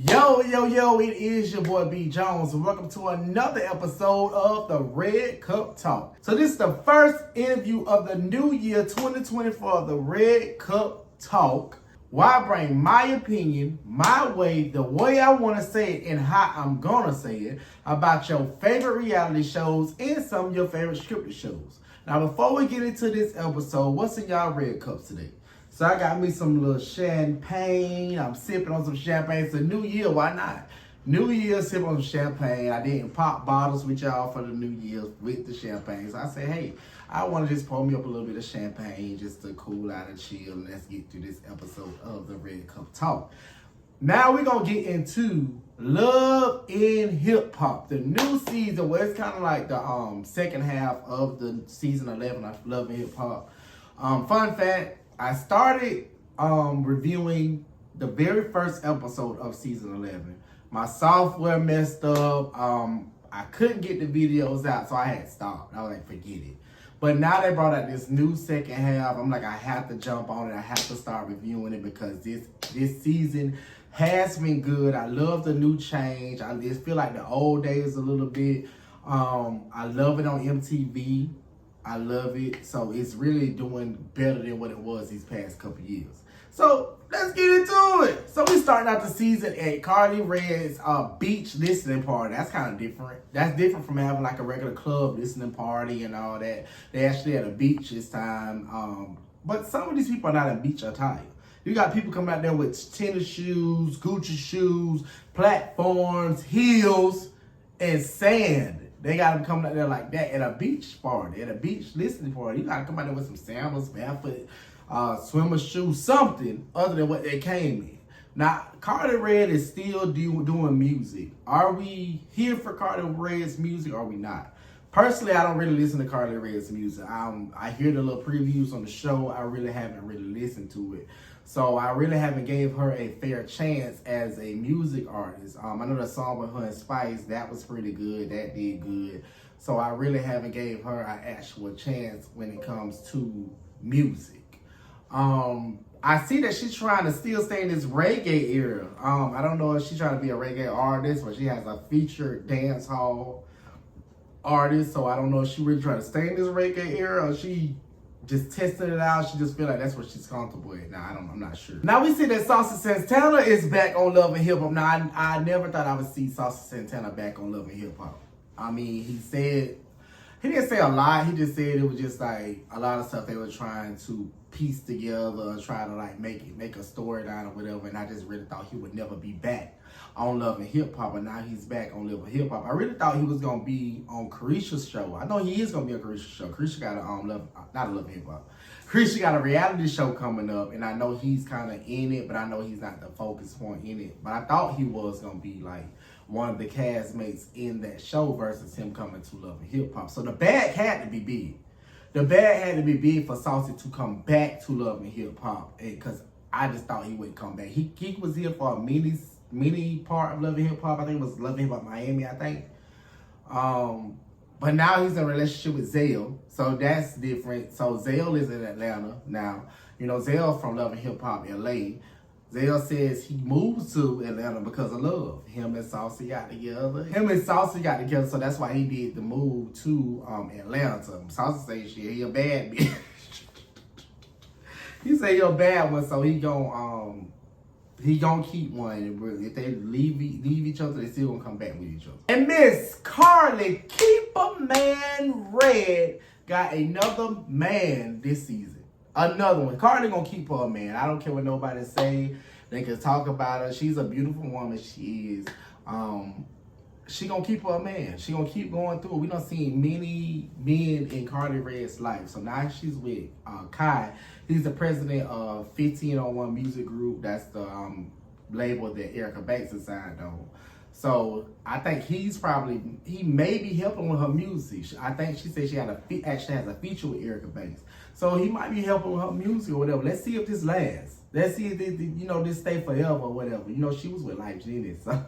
Yo, it is your boy B Jones, and welcome to another episode of the Red Cup Talk. So this is the first interview of the new year 2024 of the Red Cup Talk, where I bring my opinion, my way, the way I want to say it, and how I'm gonna say it, about your favorite reality shows and some of your favorite scripted shows. Now, before we get into this episode, what's in y'all red cups today? So I got me some little champagne. I'm sipping on some champagne. It's a new year, why not? New year, sipping on some champagne. I didn't pop bottles with y'all for the new year with the champagne. So I said, hey, I want to just pour me up a little bit of champagne just to cool out and chill. And let's get through this episode of the Red Cup Talk. Now we're going to get into Love in Hip Hop, the new season where it's kind of like the second half of the season 11 of Love in Hip Hop. Fun fact, I started reviewing the very first episode of season 11. My software messed up. I couldn't get the videos out, so I had stopped. I was like, forget it. But now they brought out this new second half. I'm like, I have to jump on it. I have to start reviewing it because this season has been good. I love the new change. I just feel like the old days a little bit. I love it on MTV. I love it. So it's really doing better than what it was these past couple years. So let's get into it. So we starting out the season at Cardi Red's beach listening party. That's kind of different. That's different from having like a regular club listening party and all that. They actually at a beach this time. But some of these people are not in beach attire. You got people coming out there with tennis shoes, Gucci shoes, platforms, heels, and sand. They got them coming out there like that at a beach party, at a beach listening party. You got to come out there with some sandals, barefoot, swimmer shoes, something other than what they came in. Now, Cardi Red is still doing music. Are we here for Cardi Red's music or are we not? Personally, I don't really listen to Cardi Red's music. I hear the little previews on the show. I really haven't really listened to it. So I really haven't gave her a fair chance as a music artist. I know the song with her and Spice, that was pretty good. That did good. So I really haven't gave her an actual chance when it comes to music. I see that she's trying to still stay in this reggae era. I don't know if she's trying to be a reggae artist or she has a featured dance hall artist. So I don't know if she really trying to stay in this reggae era or she just testing it out. She just feel like that's what she's comfortable with. Now, I'm not sure. Now we see that Saucy Santana is back on Love and Hip Hop. Now, I never thought I would see Saucy Santana back on Love and Hip Hop. I mean, he didn't say a lot. He just said it was just like a lot of stuff they were trying to piece together, try to like make a storyline or whatever. And I just really thought he would never be back on Love and Hip Hop, but now he's back on Love and Hip Hop. I really thought he was gonna be on Carisha's show. I know he is gonna be on Carisha's show. Carisha got Carisha got a reality show coming up, and I know he's kind of in it, but I know he's not the focus point in it. But I thought he was gonna be like one of the castmates in that show versus him coming to Love and Hip Hop. So the bag had to be big. The bag had to be big for Saucy to come back to Love and Hip Hop, because I just thought he would come back. He was here for a mini part of Love and Hip Hop. I think it was Love and Hip Hop Miami, I think. But now he's in a relationship with Zale, so that's different. So Zale is in Atlanta now. You know, Zale from Love and Hip Hop LA. Zale says he moved to Atlanta because of love. Him and Saucy got together. So that's why he did the move to Atlanta. Saucy says shit, he a bad bitch. He say you're a bad one, so he gonna keep one. If they leave each other, they still gonna come back with each other. And Miss Carly, Keep a Man Red, got another man this season. Another one. Carly gonna keep her a man. I don't care what nobody say. They can talk about her. She's a beautiful woman. She is. She gonna keep her a man. She gonna keep going through. We done seen many men in Carly Red's life. So now she's with Kai. He's the president of 1501 Music Group. That's the label that Erica Banks is signed on. So I think he may be helping with her music. I think she said she actually has a feature with Erica Banks. So he might be helping with her music or whatever. Let's see if this lasts. Let's see if this stay forever or whatever. You know, she was with Life Genius. So.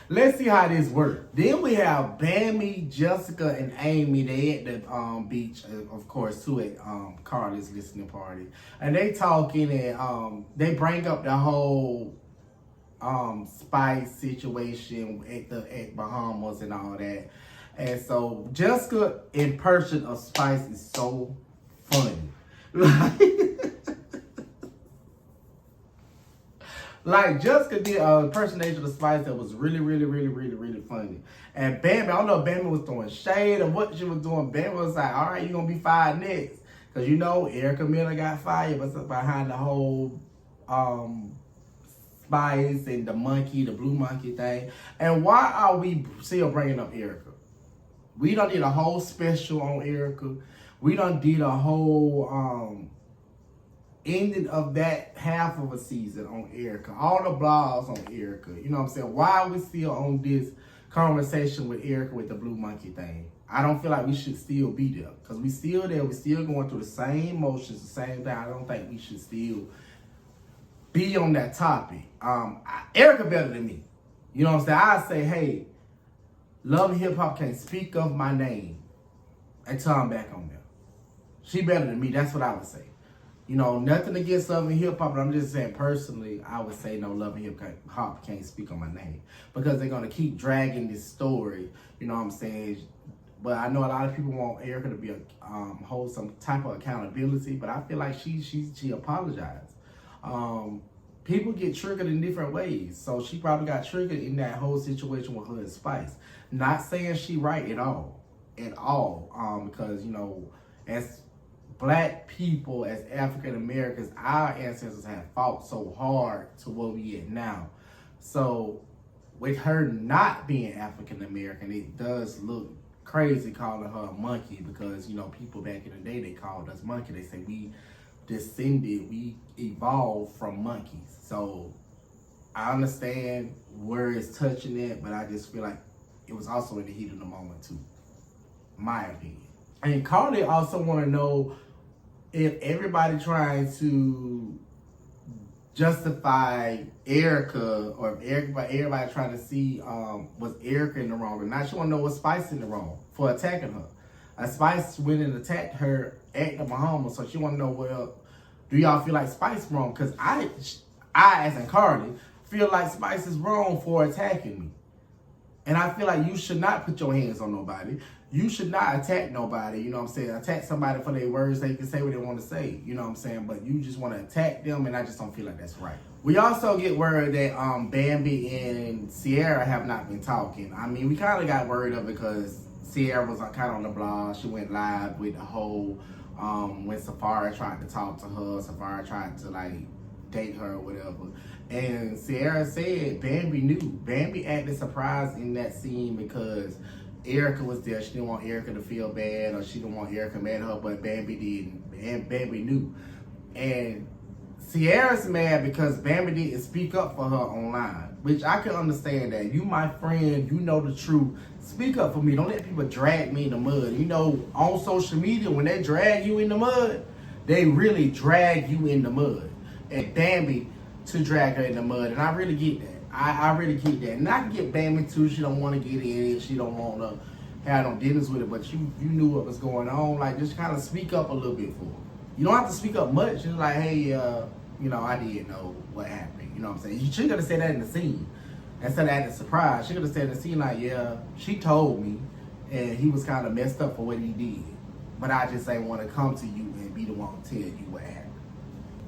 Let's see how this works. Then we have Bammy, Jessica, and Amy. They at the beach, of course, too, at Carly's listening party. And they talking and they bring up the whole Spice situation at Bahamas and all that. And so Jessica in person of Spice is so funny. Like Jessica did an impersonation of Spice that was really, really, really, really, really funny. And Bambi, I don't know if Bambi was throwing shade or what she was doing. Bambi was like, all right, you're going to be fired next. Because you know, Erica Miller got fired behind the whole Spice and the blue monkey thing. And why are we still bringing up Erica? We done did a whole special on Erica. We done did a whole ending of that half of a season on Erica. All the blogs on Erica. You know what I'm saying? Why are we still on this conversation with Erica with the blue monkey thing? I don't feel like we should still be there. Because we still there. We still going through the same motions, the same thing. I don't think we should still be on that topic. Erica better than me. You know what I'm saying? I say, hey, Love and Hip Hop can't speak of my name until I'm back on there. She better than me. That's what I would say. You know, nothing against Love and Hip Hop, but I'm just saying personally, I would say no, Love and Hip Hop can't speak on my name because they're gonna keep dragging this story. You know what I'm saying? But I know a lot of people want Erica to be hold some type of accountability, but I feel like she apologized. People get triggered in different ways, so she probably got triggered in that whole situation with her and Spice. Not saying she right at all, because you know, as Black people, as African Americans, our ancestors have fought so hard to where we at now. So with her not being African American, it does look crazy calling her a monkey because, you know, people back in the day, they called us monkey. They say we evolved from monkeys. So I understand where it's touching it, but I just feel like it was also in the heat of the moment too, my opinion. And Carly also want to know if everybody trying to justify Erica, or if everybody trying to see was Erica in the wrong or not. She want to know was Spice in the wrong for attacking her. Spice went and attacked her at the Bahamas, so she want to know, well, do y'all feel like Spice wrong? Because I, as in Carly, feel like Spice is wrong for attacking me. And I feel like you should not put your hands on nobody. You should not attack nobody, you know what I'm saying? Attack somebody for their words, they can say what they want to say, you know what I'm saying? But you just want to attack them, and I just don't feel like that's right. We also get word that Bambi and Sierra have not been talking. I mean, we kind of got word of it because Sierra was kind of on the blog. She went live with the whole, when Safari tried to talk to her, Safari tried to, like, date her or whatever. And Sierra said Bambi knew. Bambi acted surprised in that scene because Erica was there. She didn't want Erica to feel bad, or she didn't want Erica mad at her, but Bambi didn't. And Bambi knew. And Sierra's mad because Bambi didn't speak up for her online, which I can understand that. You my friend, you know the truth. Speak up for me. Don't let people drag me in the mud. You know, on social media, when they drag you in the mud, they really drag you in the mud. And Bambi to drag her in the mud, and I really get that. I really get that. And I can get Bambi too. She don't want to get in it. She don't want to have no dealings with it. But you knew what was going on. Like, just kind of speak up a little bit for her. You don't have to speak up much. Just like, hey, you know, I didn't know what happened. You know what I'm saying? She could have said that in the scene instead of acting surprised. She could have said in the scene like, yeah, she told me, and he was kind of messed up for what he did. But I just ain't want to come to you and be the one to tell you what happened.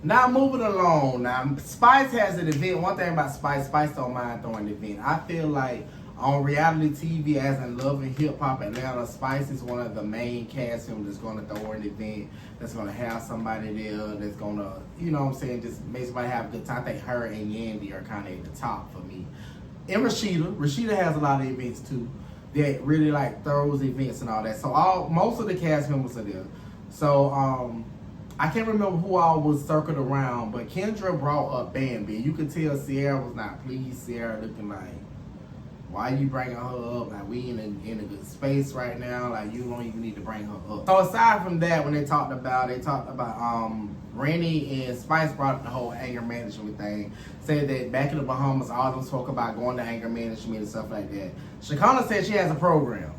Now moving along, now Spice has an event. One thing about Spice don't mind throwing an event. I feel like on reality TV, as in Love and HipHop Atlanta, Spice is one of the main cast members that's going to throw an event, that's going to have somebody there, that's going to, you know what I'm saying, just make somebody have a good time. I think her and Yandy are kind of at the top for me. And Rashida has a lot of events too, that really like throws events and all that. So most of the cast members are there. So I can't remember who all was circled around, but Kendra brought up Bambi. You could tell Sierra was not pleased. Sierra looking like, why you bringing her up? Like, we in a good space right now. Like, you don't even need to bring her up. So aside from that, when they talked about Rennie and Spice brought up the whole anger management thing. Said that back in the Bahamas, all of them spoke about going to anger management and stuff like that. Shakana said she has a program.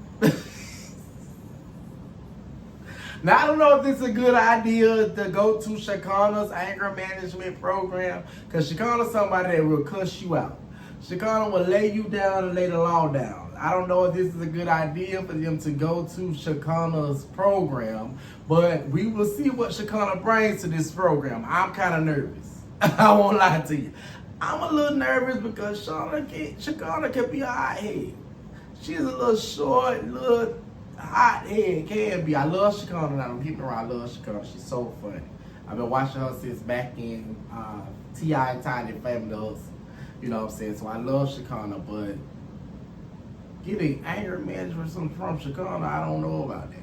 Now, I don't know if this is a good idea to go to Shakana's anger management program, because Shakana's somebody that will cuss you out. Shakana will lay you down and lay the law down. I don't know if this is a good idea for them to go to Shakana's program, but we will see what Shakana brings to this program. I'm kind of nervous. I won't lie to you. I'm a little nervous because Shakana can be a hothead. She's a little short, little hothead, can be. I love Shakana now. I'm keeping her around. I love Shakana. She's so funny. I've been watching her since back in T.I. and Tiny Family Hustle. You know what I'm saying? So I love Shakana, but getting anger management from Shakana, I don't know about that.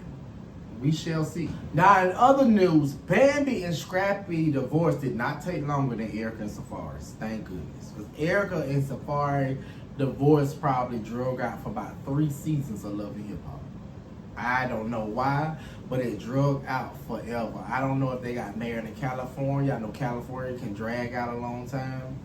We shall see. Now, in other news, Bambi and Scrappy divorce did not take longer than Erica and Safari's. Thank goodness. Because Erica and Safari divorce probably drug out for about 3 seasons of Love and Hip Hop. I don't know why, but it drug out forever. I don't know if they got married in California. I know California can drag out a long time.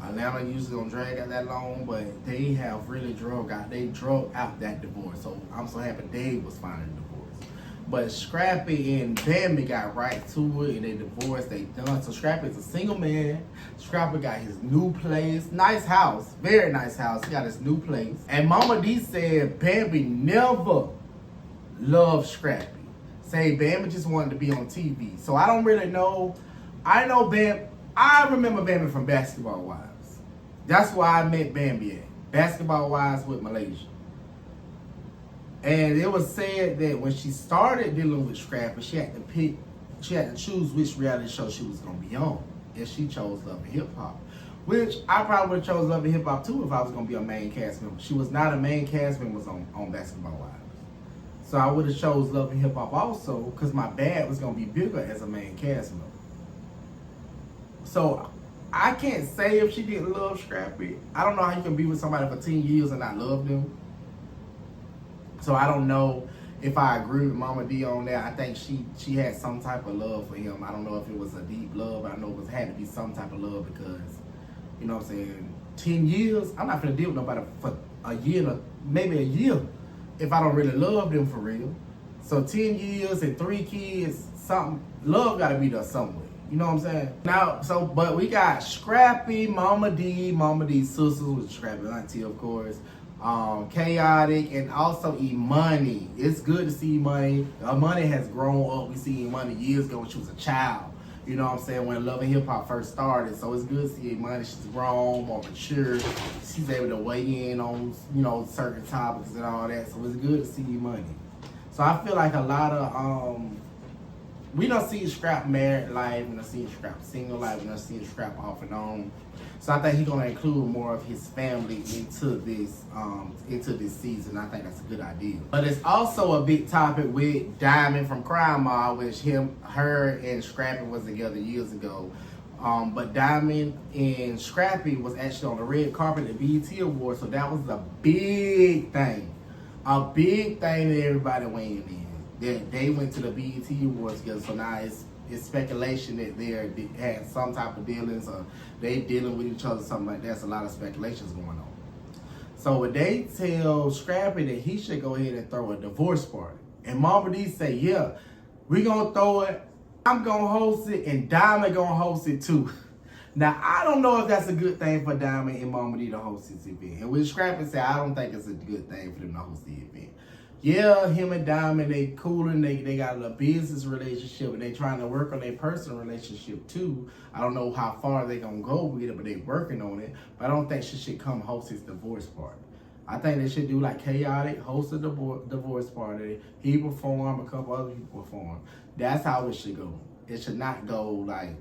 Atlanta usually don't drag out that long, but they have really drug out that divorce. So I'm so happy Dave was finally divorced. But Scrappy and Bambi got right to it and they divorced, they done. So Scrappy's a single man. Scrappy got his new place. Nice house, very nice house. He got his new place. And Mama D said Bambi never loved Scrappy. Say Bambi just wanted to be on TV. So I don't really know. I remember Bambi from Basketball Wives. That's where I met Bambi at. Basketball Wives with Malaysia. And it was said that when she started dealing with Scrappy, she had to choose which reality show she was going to be on. And she chose Love and Hip Hop. Which I probably would have chose Love and Hip Hop too if I was going to be a main cast member. She was not a main cast member, was on Basketball Wives. So I would have chose Love and Hip Hop also because my bad was going to be bigger as a main cast member. So I can't say if she didn't love Scrappy. I don't know how you can be with somebody for 10 years and not love them. So I don't know if I agree with Mama D on that. I think she had some type of love for him. I don't know if it was a deep love, but I know it had to be some type of love because, you know what I'm saying, 10 years, I'm not going to deal with nobody for a year, maybe a year, if I don't really love them for real. So 10 years and 3 kids, love got to be there somewhere. You know what I'm saying? Now, but we got Scrappy, Mama D's sisters, with Scrappy auntie, of course. Chaotic, and also Imani. It's good to see Imani. Imani has grown up. We see Imani years ago when she was a child. You know what I'm saying? When Love and Hip Hop first started. So it's good to see Imani. She's grown, more mature. She's able to weigh in on, certain topics and all that. So it's good to see Imani. So I feel like a lot of, we don't see Scrap married life, we don't see Scrap single life, we don't see Scrap off and on. So I think he's gonna include more of his family into this season. I think that's a good idea. But it's also a big topic with Diamond from Crime Mob, which her and Scrappy was together years ago. But Diamond and Scrappy was actually on the red carpet at BET Awards, so that was a big thing. A big thing that everybody weighed in. That they went to the BET Awards together, so now it's speculation that they had some type of dealings or they dealing with each other, something like that. There's a lot of speculations going on. So when they tell Scrappy that he should go ahead and throw a divorce party, and Mama D say, yeah, we gonna throw it, I'm gonna host it, and Diamond gonna host it too. Now, I don't know if that's a good thing for Diamond and Mama D to host this event. And with Scrappy say, I don't think it's a good thing for them to host the event. Yeah, him and Diamond, they cool and they got a business relationship and they trying to work on their personal relationship too. I don't know how far they gonna go with it, but they working on it. But I don't think she should come host his divorce party. I think they should do like Chaotic, host a divorce party. He perform, a couple other people perform. That's how it should go. It should not go like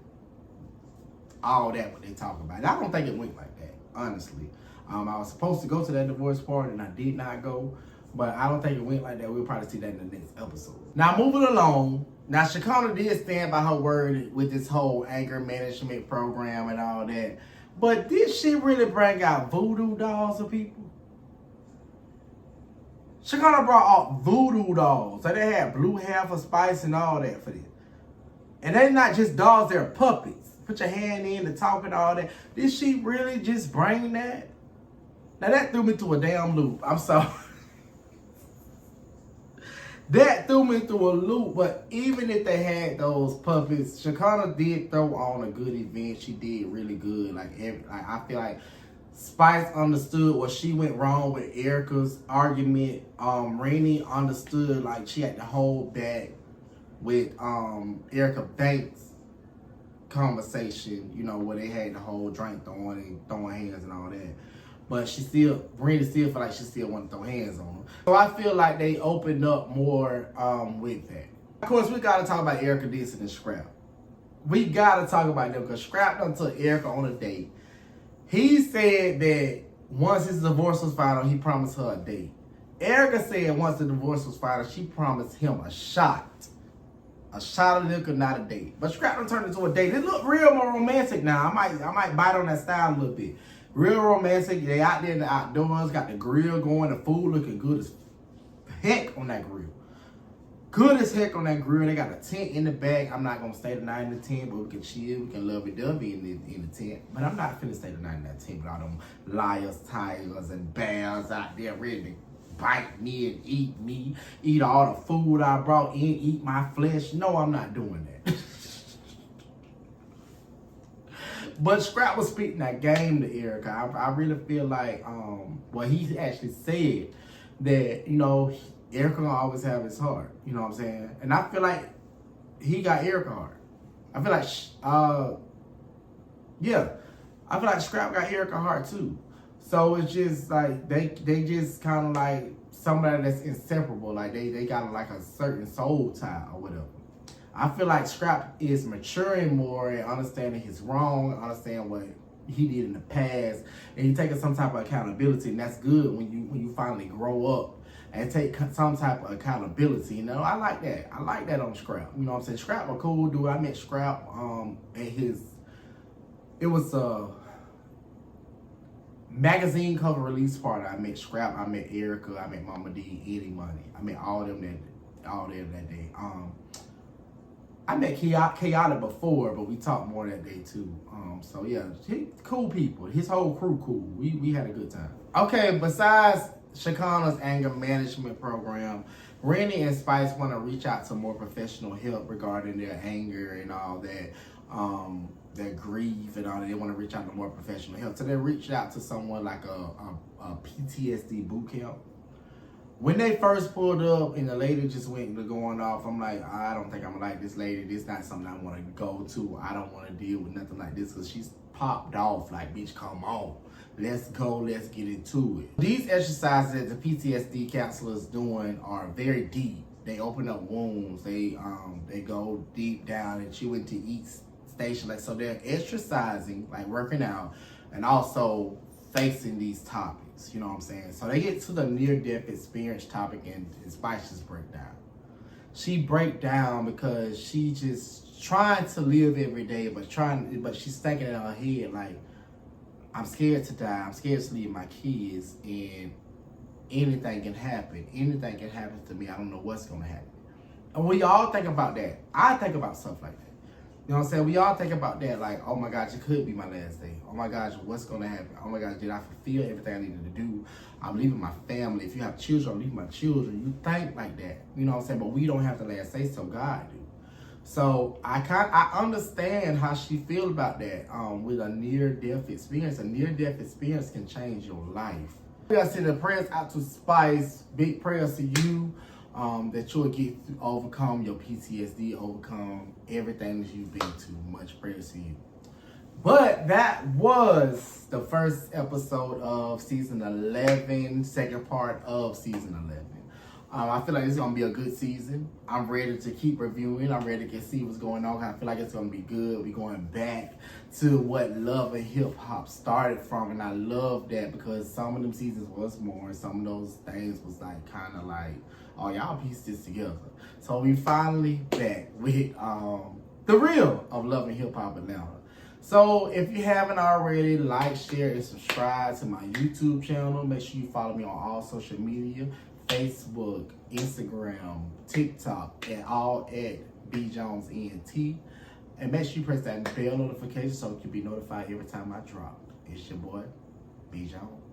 all that what they talk about. And I don't think it went like that, honestly. I was supposed to go to that divorce party and I did not go. But I don't think it went like that. We'll probably see that in the next episode. Now, moving along. Now, Shakana did stand by her word with this whole anger management program and all that. But did she really bring out voodoo dolls for people? Shakana brought out voodoo dolls. So they had blue hair for Spice and all that for them. And they're not just dolls, they're puppets. Put your hand in to talk and all that. Did she really just bring that? Now, that threw me to a damn loop. I'm sorry. That threw me through a loop. But even if they had those puppets, Shakana did throw on a good event. She did really good. Like I feel like Spice understood what she went wrong with Erica's argument. Rainey understood like she had to hold back with Erica Banks conversation, you know, where they had the whole drink throwing hands and all that. But Randy still feel like she still want to throw hands on them. So I feel like they opened up more with that. Of course, we got to talk about Erica Dixon and Scrap. We got to talk about them because Scrap done took Erica on a date. He said that once his divorce was final, he promised her a date. Erica said once the divorce was final, she promised him a shot. A shot of liquor, not a date. But Scrap done turned into a date. It look real more romantic now. I might bite on that style a little bit. Real romantic. They out there in the outdoors, got the grill going, the food looking good as heck on that grill. Good as heck on that grill. They got a tent in the back. I'm not gonna stay the night in the tent, but we can chill, we can lovey-dovey in the tent. But I'm not finna stay the night in that tent with all them lions, tigers, and bears out there ready to bite me and eat me, eat all the food I brought in, eat my flesh. No, I'm not doing that. But Scrap was speaking that game to Erica. I really feel like, well, he actually said that, you know, Erica gonna always have his heart. You know what I'm saying? And I feel like he got Erica heart. I feel like, yeah, I feel like Scrap got Erica heart too. So it's just like they just kind of like somebody that's inseparable. Like they got like a certain soul tie or whatever. I feel like Scrap is maturing more and understanding his wrong, understand what he did in the past, and he taking some type of accountability. And that's good when you finally grow up and take some type of accountability. You know, I like that. I like that on Scrap. You know what I'm saying? Scrap a cool dude. I met Scrap at it was a magazine cover release party. I met Scrap, I met Erica, I met Mama D, Eddie Money. I met all them that day. I met Kayana before, but we talked more that day too. So yeah, cool people. His whole crew cool. We had a good time. Okay, besides Shakana's anger management program, Randy and Spice want to reach out to more professional help regarding their anger and all that, their grief and all that. They want to reach out to more professional help. So they reached out to someone like a PTSD boot camp. When they first pulled up and the lady just went to going off, I'm like, I don't think I'm gonna like this lady. This is not something I want to go to. I don't want to deal with nothing like this because she's popped off like, bitch, come on. Let's go, let's get into it. These exercises that the PTSD counselors doing are very deep. They open up wounds. They go deep down, and she went to each station. Like, so they're exercising, like working out, and also facing these topics, you know what I'm saying? So they get to the near-death experience topic, and Spice just break down. She break down because she just trying to live every day, but she's thinking in her head like, I'm scared to die. I'm scared to leave my kids, and anything can happen. Anything can happen to me. I don't know what's gonna happen. And we all think about that. I think about stuff like that. You know what I'm saying? We all think about that, like, oh my gosh, it could be my last day. Oh my gosh, what's gonna happen? Oh my gosh, did I fulfill everything I needed to do? I'm leaving my family. If you have children, I'm leaving my children. You think like that. You know what I'm saying? But we don't have the last say, so God do. So I understand how she feels about that with a near-death experience. A near-death experience can change your life. We gotta send the prayers out to Spice. Big prayers to you. That you'll get to overcome your PTSD, overcome everything that you've been to. Much prayers to you. But that was the first episode of season 11, second part of season 11. I feel like it's going to be a good season. I'm ready to keep reviewing. I'm ready to see what's going on. I feel like it's going to be good. We're going back to what Love and Hip Hop started from. And I love that because some of them seasons was more. Some of those things was like kind of like, oh, y'all piece this together. So we finally back with the real of Love and Hip Hop Atlanta. So if you haven't already, like, share, and subscribe to my YouTube channel. Make sure you follow me on all social media. Facebook, Instagram, TikTok, and all at BJonesENT. And make sure you press that bell notification so you can be notified every time I drop. It's your boy, B Jones.